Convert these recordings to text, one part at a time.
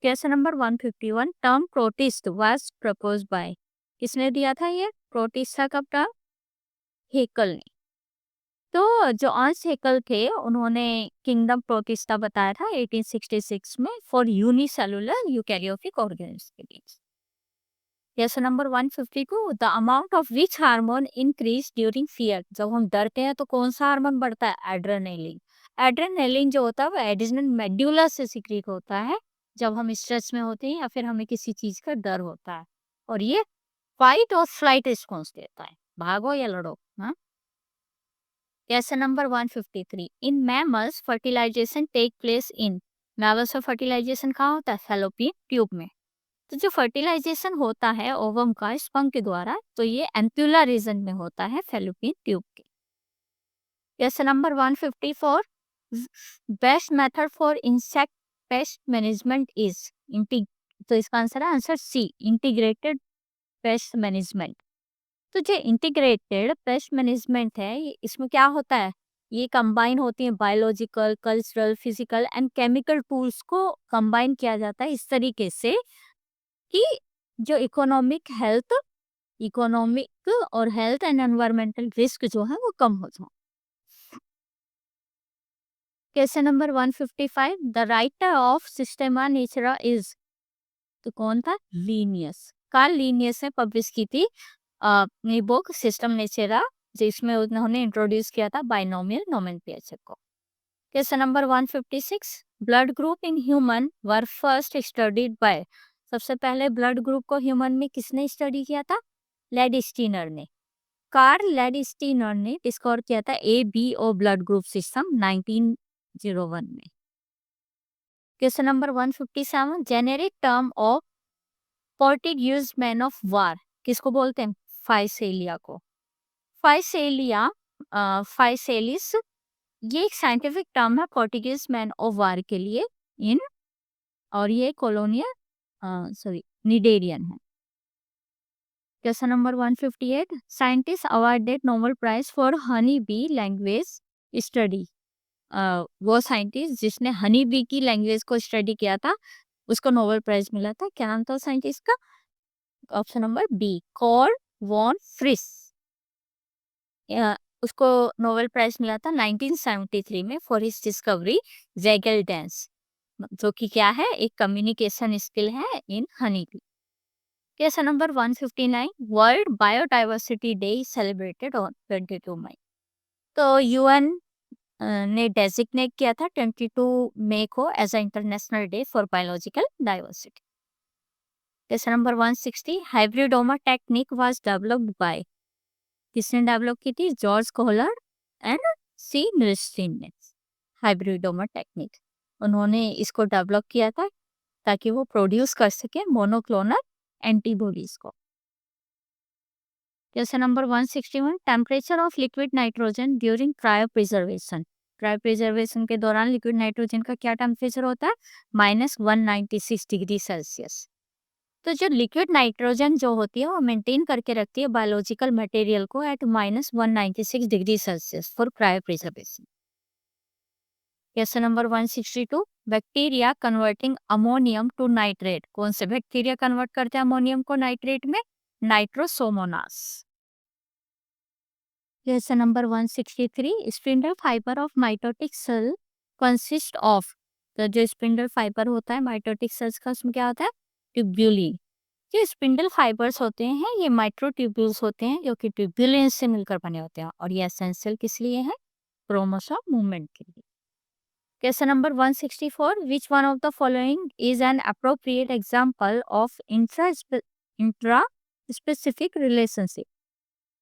Question number 151 term protist was proposed by, किसने दिया था ये प्रोटिस्ट था कब टर्म? हेकल ने। तो जो अर्न्स्ट हेकल थे उन्होंने किंगडम प्रोटिस्टा बताया था 1866 में फॉर यूनिसेलुलर यूकैरियोटिक ऑर्गेनिज्म के लिए। Question number 152 the amount of which hormone increase during fear, जब हम डरते हैं तो कौन सा हार्मोन बढ़ता है? एड्रेनालिन। एड्रेनालिन जो होता है वो एडिशनल मेड्यूला से सिक्रीट होता है जब हम स्ट्रेस में होते हैं या फिर हमें किसी चीज का डर होता है, और ये फाइट और फ्लाइट रिस्पॉन्स देता है, भागो या लड़ो। हाँ। Question number 153 in mammals fertilization take place in, mammals में फर्टिलाइजेशन कहाँ होता है? फैलोपियन ट्यूब में। तो जो फर्टिलाइजेशन होता है ओवम का स्पर्म के द्वारा, तो ये एम्प्यूला रीजन में होता है फैलोपियन ट्यूब के। Question number 154 best method for insect pest management is, तो इसका आंसर है answer C, integrated pest management. तो जो इंटीग्रेटेड पेस्ट मैनेजमेंट है इसमें क्या होता है? ये कंबाइन होती है biological, cultural, physical and chemical tools को कंबाइन किया जाता है इस तरीके से कि जो इकोनॉमिक और हेल्थ एंड एनवायरमेंटल रिस्क जो है वो कम हो जाए। Question number 155 the writer of systema naturae is, तो कौन था? लीनियस। कार्ल लीनियस ने पब्लिश की थी अपनी बुक सिस्टम नेचुरा, जिसमें उन्होंने इंट्रोड्यूस किया था बाइनोमियल नोमेनक्लेचर को। Question number 156 blood group in human were first studied by, सबसे पहले ब्लड ग्रुप को ह्यूमन में किसने स्टडी किया था? लेडस्टीनर ने। कार्ल लेडस्टीनर ने डिस्कवर किया था ABO ब्लड ग्रुप सिस्टम 1901 में। Question number 157 generic term of Portuguese man of war किसको बोलते हैं? फाइसेलिया को। फाइसेलिया फाइसेलिस ये एक साइंटिफिक टर्म है पोर्टुगीज मैन ऑफ वार के लिए इन, और ये कोलोनियल निडेरियन है। Question number 158 scientist awarded Nobel prize for honey bee language study, वो साइंटिस्ट जिसने हनी बी की लैंग्वेज को स्टडी किया था उसको नोबेल प्राइज मिला था, क्या नाम था साइंटिस्ट का? Option number B, Karl von Frisch. उसको नोबेल प्राइज मिला था 1973 में for his discovery waggle dance, जो कि क्या है? एक कम्युनिकेशन स्किल है in honey bee. Question number 159 world biodiversity day celebrated on 22 May, तो यूएन ने डेजिग्नेट किया था 22 मई को as a international day for biological diversity. Question number 160 hybridoma technique was developed by, किसने डेवलप की थी? जॉर्ज कोहलर एंड सी निस्टिन ने। हाइब्रिडोमा टेक्निक उन्होंने इसको डेवलप किया था ताकि वो प्रोड्यूस कर सके मोनोक्लोनल एंटीबॉडीज को। Question number 161 temperature of liquid nitrogen during cryopreservation, cryopreservation के दौरान लिक्विड नाइट्रोजन का क्या टेम्परेचर होता है? -196 डिग्री सेल्सियस। तो जो लिक्विड नाइट्रोजन जो होती है वो मेंटेन करके रखती है बायोलॉजिकल मटेरियल को at -196 degree Celsius for cryopreservation. Question number 162 bacteria converting ammonium to nitrate, कौन से बैक्टीरिया कन्वर्ट करते हैं अमोनियम को नाइट्रेट में? Nitrosomonas. Question number 163 spindle fibre of mitotic cell consist of, तो जो स्पिंडल फाइबर होता है माइटोटिक सेल्स का उसमें क्या होता है? ट्यूब्यूलिन। जो स्पिंडल फाइबर्स होते हैं ये माइक्रोट्यूब्यूल्स होते हैं जो कि ट्यूब्यूलिन से मिलकर बने होते हैं, और ये एसेंशियल किस लिए है? क्रोमोसोम मूवमेंट के लिए। Question number 164 which one of the following is an appropriate example of intra specific relationship,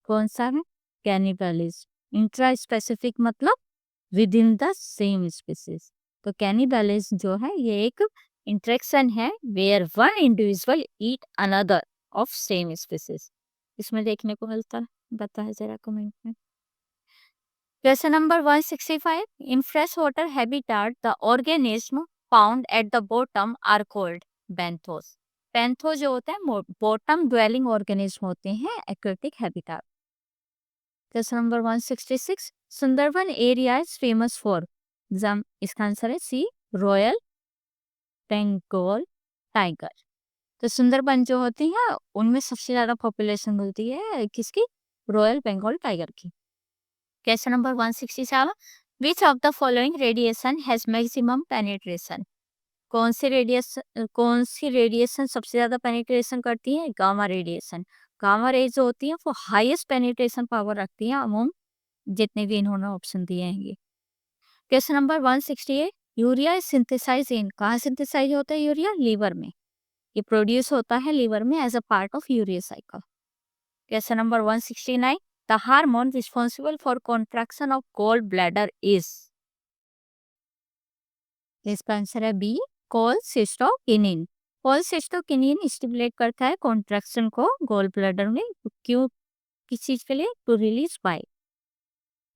कौन सा है? कैनिबलिज्म। इंट्रा स्पेसिफिक मतलब within the same species, तो कैनिबलिज्म जो है ये एक इंट्रैक्शन है where one individual eat another of same species, इसमें देखने को मिलता है, बताया जरा कमेंट में। Question number 165 in fresh water habitat the organism found at the bottom are called benthos. Benthos जो होता है बॉटम ड्वेलिंग ऑर्गेनिज्म होते हैं aquatic habitat. Question number 166 Sundarban area is famous for, इसका आंसर है सी, रॉयल बंगाल टाइगर। तो सुंदरबन जो होती है उनमें सबसे ज्यादा पॉपुलेशन मिलती है किसकी? रॉयल बंगाल टाइगर की। Question number 167, which of the following radiation has maximum penetration? कौन सी रेडिएशन सबसे ज्यादा पेनिट्रेशन करती है? Gamma radiation. गामा रेज जो होती है वो हाईएस्ट पेनिट्रेशन पावर रखती है अमोंग जितने भी इन्होंने ऑप्शन दिए हैं ये। क्वेश्चन नंबर 168, यूरिया सिंथेसाइज इन, कहाँ सिंथेसाइज होता है यूरिया? लीवर में। ये प्रोड्यूस होता है लीवर में as a part of urea cycle. Question number 169, the hormone responsible for contraction of gall bladder is? इसका आंसर है बी, कोलसिस्टोकिनिन। कोलसिस्टोकिनिन स्टिमुलेट करता है कॉन्ट्रैक्शन को गोल ब्लैडर में। क्यों? किस चीज के लिए? To release bile.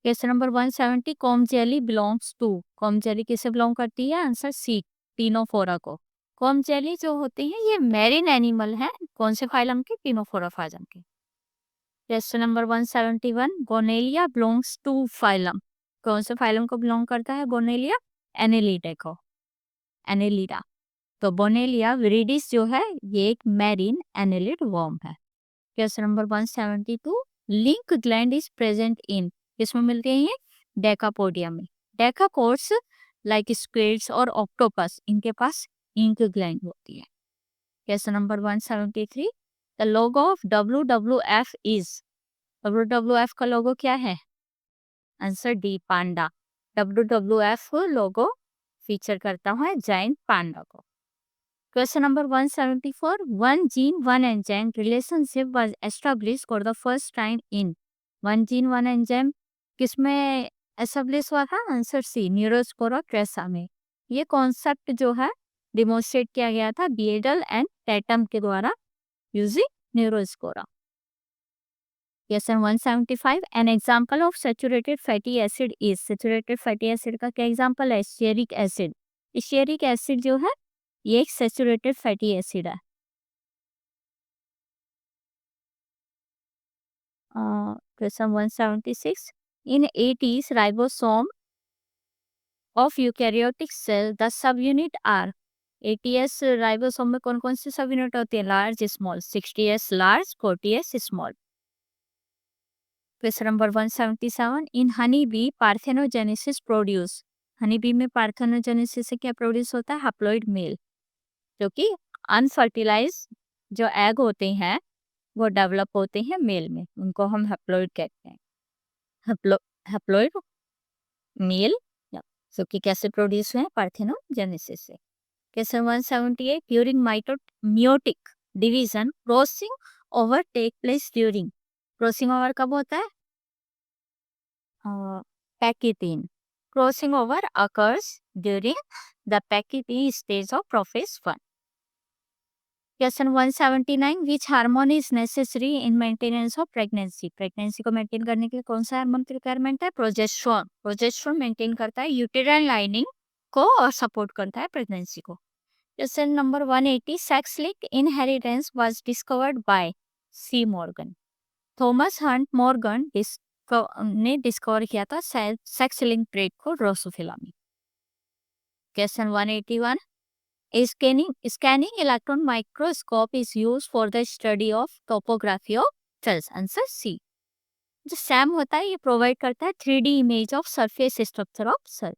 Question number 170, comb jelly belongs to, comb jelly किसे बिलोंग करती है? आंसर सी, टीनोफोरा को। कॉम जेली जो होती है ये मैरीन एनिमल है, कौन से फाइलम के? टीनोफोरा फाइलम के। क्वेश्चन नंबर 171, गोनेलिया बिलोंग्स टू फाइलम, कौन से फाइलम को बिलोंग करता है गोनेलिया? एनेलिडे को, एनेलिडा। तो बोनेलिया विरिडिस जो है ये एक मैरीन एनेलिड वर्म है। Question number 172, link gland is present in, किसमें मिलते हैं ये? डेकापोडिया में। डेकापोड्स लाइक स्क्विड्स और ऑक्टोपस, इनके पास इंक ग्लैंड होती है। Question number 173, the logo of WWF is, WWF का लोगो क्या है? आंसर डी, पांडा। WWF लोगो फीचर करता है जाइंट पांडा को। Question number 174, one gene, one enzyme relationship was established for the first time in, one gene, one enzyme किसमें establish हुआ था? Answer C, Neurospora Teresa में। ये कॉन्सेप्ट जो है डिमोन्स्ट्रेट किया गया था बिएडल एंड टैटम के द्वारा using Neurospora. Question 175, an example of saturated fatty acid is, saturated fatty acid का क्या एग्जांपल है? Stearic acid. स्टेरिक एसिड जो है ये एक सैचुरेटेड फैटी एसिड है। Question 176, in 80s ribosome of eukaryotic cell the sub unit are, 80s ribosome में कौन कौन सी सब यूनिट होती है? Large, small. 60s large, 40s small. Question number 177, in honey bee parthenogenesis produce, honey bee में parthenogenesis से क्या produce होता है? हैप्लॉइड मेल, जो कि अनफर्टिलाइज जो एग होते हैं वो डेवलप होते हैं मेल में, उनको हम हैप्लॉइड कहते हैं। हैप्लॉइड मेल, जो कि कैसे प्रोड्यूस हुए? पार्थेनोजेनेसिस से। Question 178, during meiotic division crossing over take place during, crossing over कब होता है? Pachytene, crossing over occurs during the pachytene stage of prophase 1। Question 179, which hormone is necessary in maintenance of pregnancy, pregnancy को maintain करने के लिए कौन सा hormone की रिक्वायरमेंट है? प्रोजेस्टेरोन। प्रोजेस्टेरोन मेंटेन करता है यूटेराइन लाइनिंग को और सपोर्ट करता है प्रेगनेंसी को। Question number 180, sex linked inheritance was discovered by C Morgan, Thomas Hunt Morgan ने डिस्कवर किया था सेक्स लिंक ट्रेट को ड्रोसोफिला में। Question 181, scanning electron microscope is used for the study of topography of cells, answer C. जो SEM होता है ये provide करता है 3D image of surface structure of cell.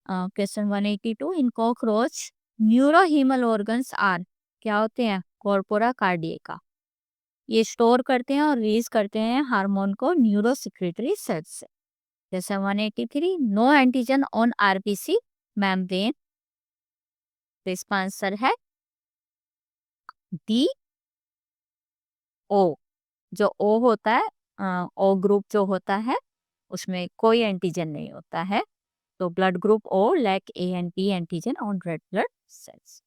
Question 182, in cockroach neurohemal organs are, क्या होते हैं? Corpora cardiaca. ये स्टोर करते हैं और रिलीज करते हैं हार्मोन को न्यूरोसिक्रेटरी सेल्स से। जैसे 183, no antigen on RBC membrane, तो इसका आंसर है डी, ओ। जो ओ होता है, ओ ग्रुप जो होता है उसमें कोई एंटीजन नहीं होता है, तो blood group O lack A and B antigen on red blood cells.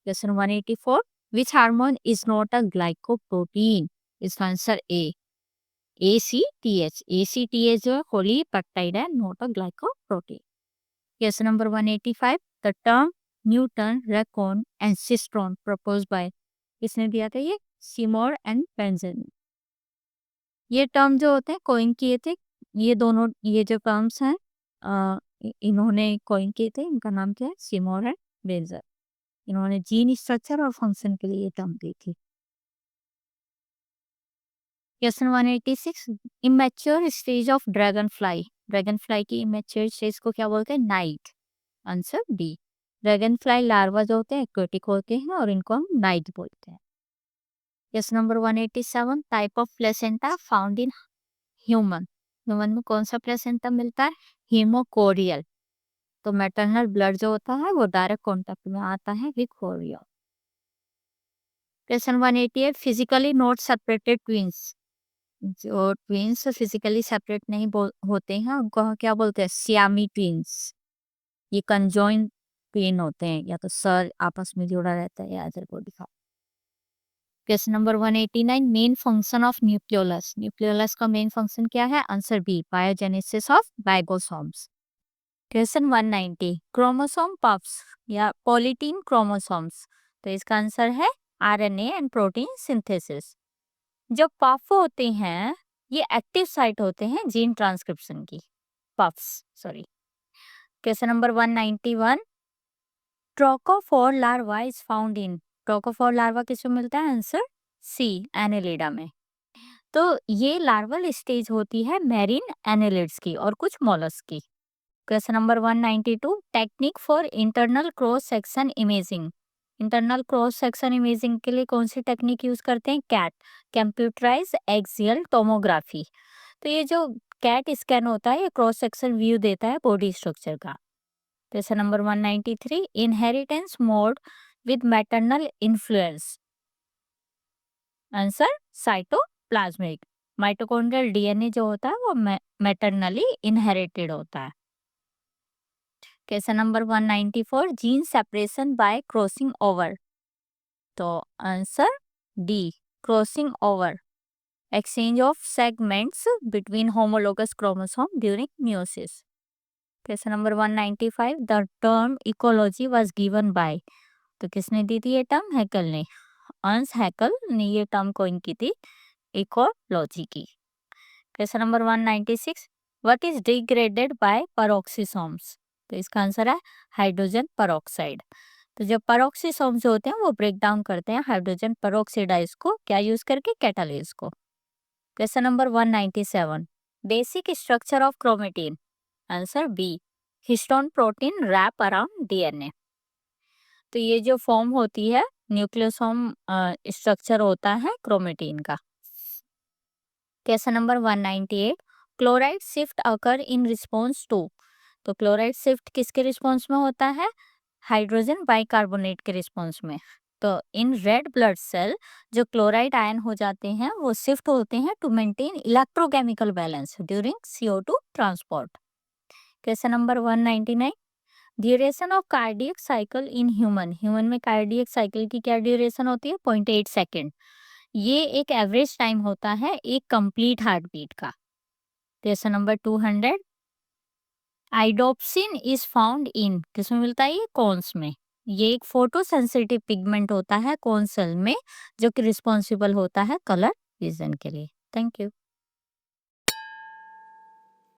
Question 184, which hormone is not a glycoprotein, इसका आंसर ए, ACTH। ACTH जो है पॉलीपेप्टाइड है, not a glycoprotein. Question number 185, the term newton recon and cistron propose by, किसने दिया था ये? Seymour and Benjamin. ये term जो होते हैं कॉइन किए थे, ये दोनों ये जो टर्म्स हैं इन्होंने कॉइन किए थे, इनका नाम क्या है? सीमोर है बेजर। इन्होंने जीन स्ट्रक्चर और फंक्शन के लिए ये टर्म दी थी। Question 186, immature stage of dragon fly. Dragon fly की इमेच्योर स्टेज को क्या बोलते हैं? Night. Answer D. Dragon fly larva जो होते हैं एक्वेटिक होते हैं और इनको हम नाइट बोलते हैं। Question number 187, type of placenta found in human. Human में कौन सा प्लेसेंटा मिलता है? हीमोकोरियल। तो मैटरनल ब्लड जो होता है वो डायरेक्ट कॉन्टेक्ट में आता है with chorial. Question 188, physically not separated twins. जो ट्विंस फिजिकली सेपरेट नहीं होते हैं उनको क्या बोलते हैं? सियामी ट्विंस। ये कंजॉइंट ट्विन होते हैं, या तो सर आपस में जुड़ा रहता है या अदर को दिखा। Question number 189, main function of nucleolus. Nucleolus का मेन फंक्शन क्या है? Answer B, biogenesis of ribosomes. Question 190, chromosome puffs या पॉलीटीन क्रोमोसोम्स। तो इसका आंसर है आरएनए एंड प्रोटीन सिंथेसिस। जो पफ होते हैं ये एक्टिव साइट होते हैं जीन ट्रांसक्रिप्शन की। Puffs, sorry. Question number 191, trochophore larva is found in. Trochophore larva किसमें मिलता है? आंसर सी, एनेलिडा में। तो ये लार्वल स्टेज होती है मैरीन एनेलिड्स की और कुछ मोलस्क की। Question number 192, technique for internal cross section imaging. Internal cross section imaging के लिए कौन सी टेक्निक यूज करते हैं? CAT, computerise axial tomography. तो ये जो कैट स्कैन होता है ये क्रॉस सेक्शन व्यू देता है बॉडी स्ट्रक्चर का। Question number 193, inheritance mode with maternal influence. Answer cytoplasmic. Mitochondrial DNA जो होता है वो मैटरनली इनहेरिटेड होता है। Question number 194, gene separation by crossing over. तो answer D, crossing over, exchange of segments between homologous chromosome during meiosis. Question number 195, the term ecology was given by. तो किसने दी थी ये टर्म? हैकल ने। अंस हैकल ने ये टर्म कॉइन की थी इकोलॉजी की। Question number 196, what is degraded by peroxisomes. तो इसका आंसर है हाइड्रोजन पेरोक्साइड। तो जो पेरोक्सिसोम्स होते हैं वो ब्रेक डाउन करते हैं हाइड्रोजन पेरोक्साइडाइज को, क्या यूज करके? कैटालिस को। Question number 197, basic structure of chromatin. Answer B, histone protein wrap around DNA. तो ये जो फॉर्म होती है न्यूक्लियोसोम स्ट्रक्चर होता है क्रोमेटिन का। Question number 198, chloride shift occur in response to. तो क्लोराइड शिफ्ट किसके रिस्पॉन्स में होता है? हाइड्रोजन बाइकार्बोनेट के रिस्पॉन्स में। तो इन रेड ब्लड सेल जो क्लोराइड आयन हो जाते हैं वो शिफ्ट होते हैं to maintain electrochemical balance during CO2 transport. Question number 199, duration of cardiac cycle in human. Human में कार्डियक साइकिल की क्या ड्यूरेशन होती है? 0.8 सेकेंड। ये एक एवरेज टाइम होता है एक कंप्लीट हार्ट बीट का। Question number 200, iodopsin is found in. किसमें मिलता है? ये कॉन्स में। ये एक फोटो सेंसिटिव पिगमेंट होता है कौन सेल में, जो कि रिस्पॉन्सिबल होता है कलर विजन के लिए। Thank you.